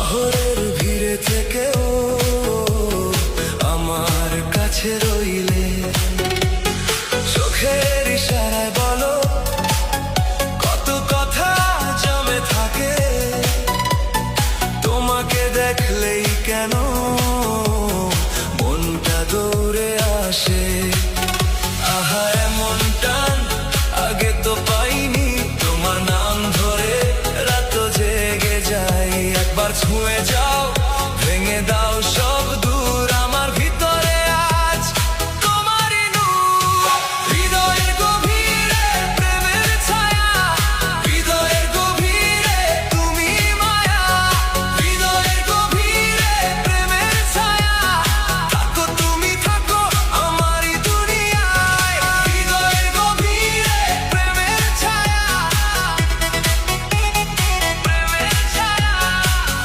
শহরের ভিড়ে থেকেও আমার কাছে রইলে, চোখের ইশারায় বলো কত কথা জমে থাকে। তোমাকে দেখলেই কেন মনটা দৌড়ে আসে। আহা এমন টান আগে তো পাইনি, তোমার নাম ধরে রাত জেগে যাই। একবার ছুঁয়ে যাও, ভেঙে দাও সব দূর আমার ভিতরে আজ তোমারই নূর। হৃদয়ের গভীরে প্রেমের ছায়া, হৃদয়ের গভীরে তুমি মায়া। হৃদয়ের গভীরে প্রেমের ছায়া, থাকো তুমি থাকো আমারই দুনিয়ায়। হৃদয়ের গভীরে প্রেমের ছায়া, প্রেমের ছায়া।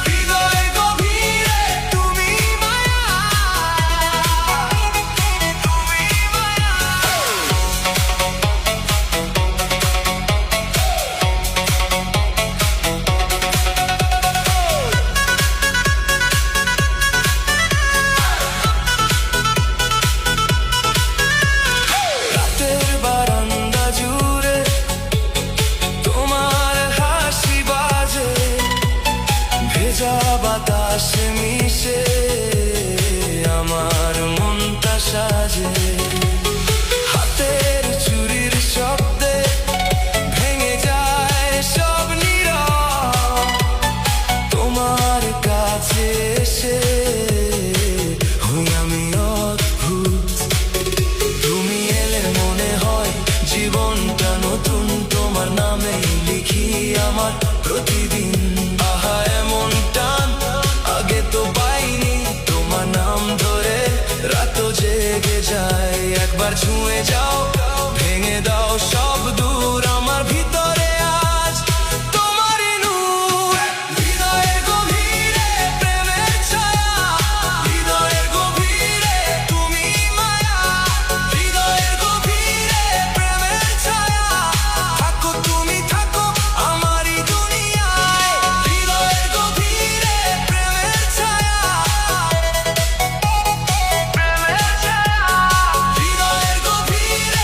হৃদয়ের গভীরে তুমি মায়া, তুমি মায়া। রাতের বারান্দা জুড়ে তোমার হাসি বাজে, ভেজা বাতাসে মিশে আমার মনটা সাজে। হাতের চুরির শব্দে ভেঙে যায় সব নীরব, তোমার কাছে এসে হই আমি অদ্ভুত। তুমি এলে মনে হয় জীবনটা নতুন, তোমার নামেই লিখি আমার প্রতিদিন। আহা এমন টান আগে তো পাইনি, তোমার নাম ধরে রাত জেগে যায়। একবার ছুঁয়ে যাও, ভেঙে দাও সব দূর আমার ভিতরে আজ তোমারই নূর। হৃদয়ের গভীরে প্রেমের ছায়া, হৃদয়ের গভীরে তুমি মায়া। হৃদয়ের গভীরে প্রেমের ছায়া, থাকো তুমি থাকো আমারই দুনিয়ায়। হৃদয়ের গভীরে প্রেমের ছায়া, প্রেমের ছায়া। হৃদয়ের গভীরে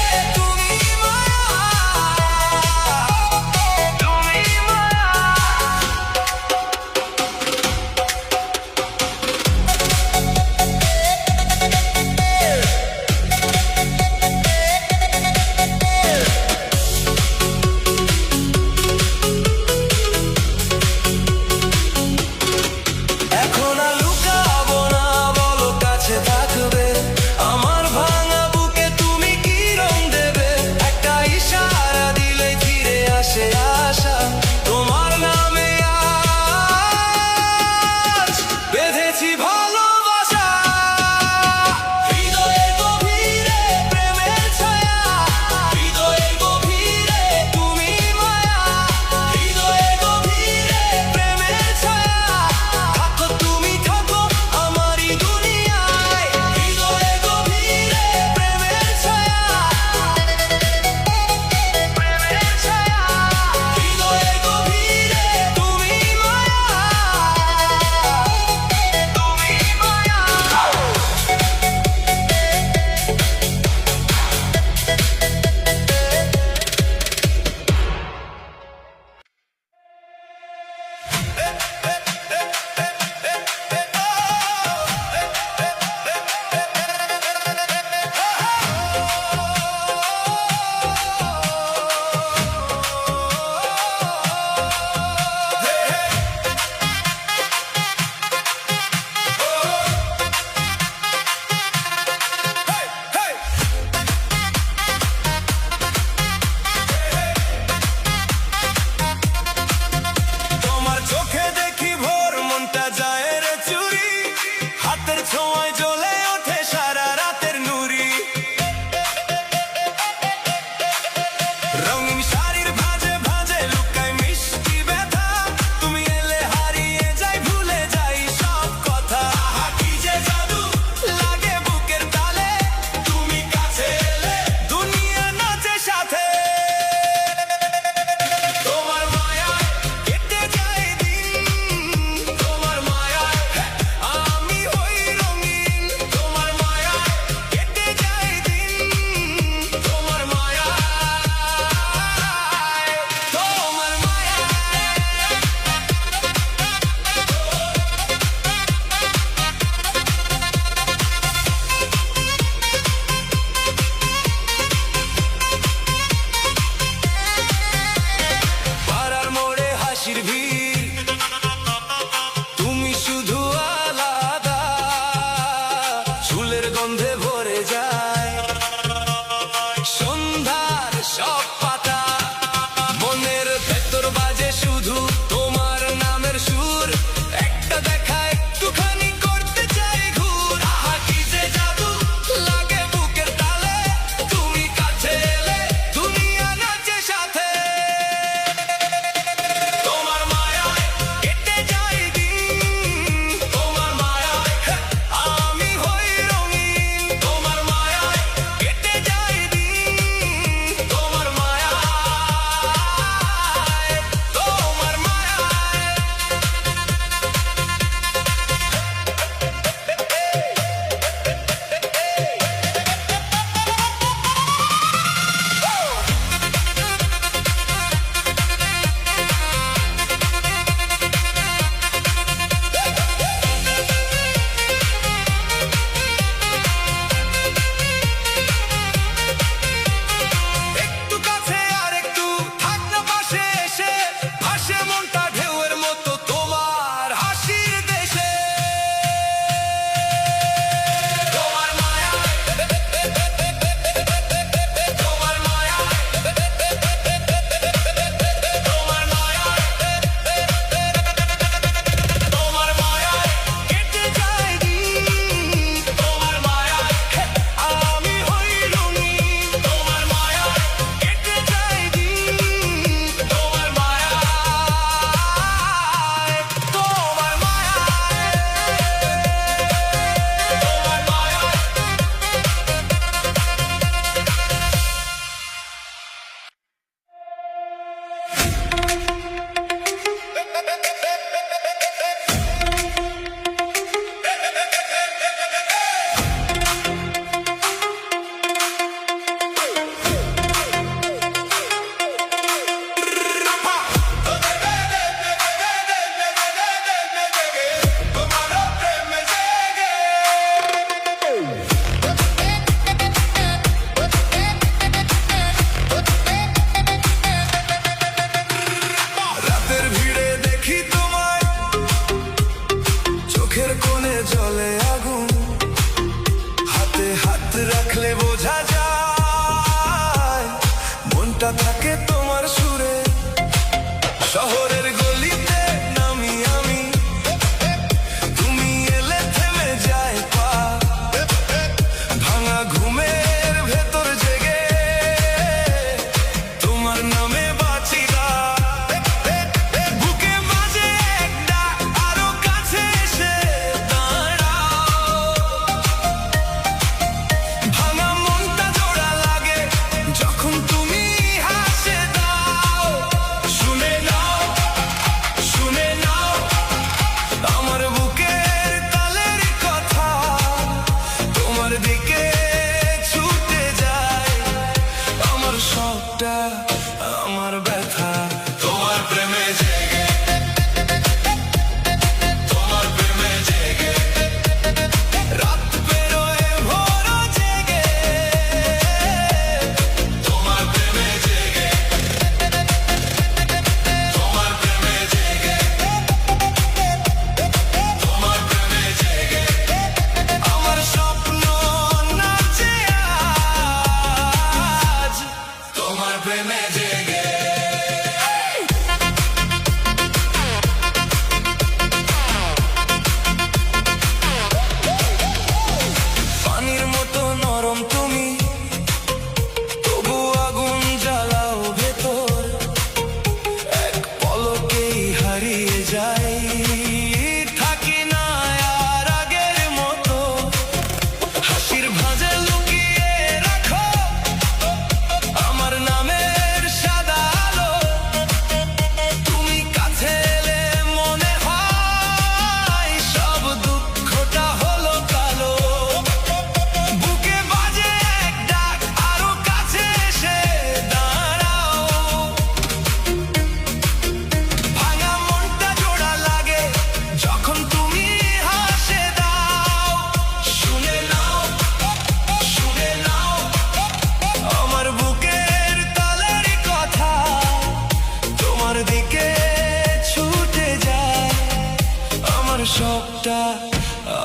আমার সবটা,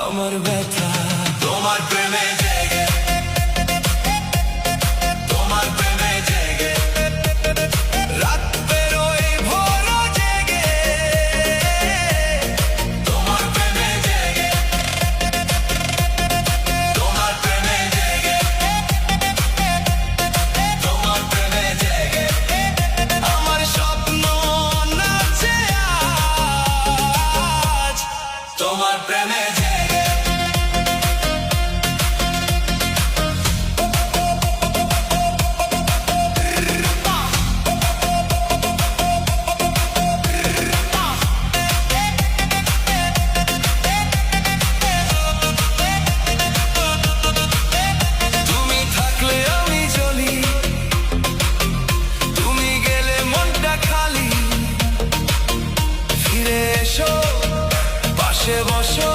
আমার ব্যথা তোমার প্রেমে জেগে, তোমার প্রেমে জেগে, রাত বেরোয় ভোর জেগে, তোমার প্রেমে জেগে, তোমার প্রেমে জেগে, তোমার প্রেমে জেগে, আমার স্বপ্ন নাচে আজ তোমার প্রেমে জেগে। তুমি থাকলে আমি জ্বলি, তুমি গেলে মনটা খালি, ফিরে এসো পাশে বসো,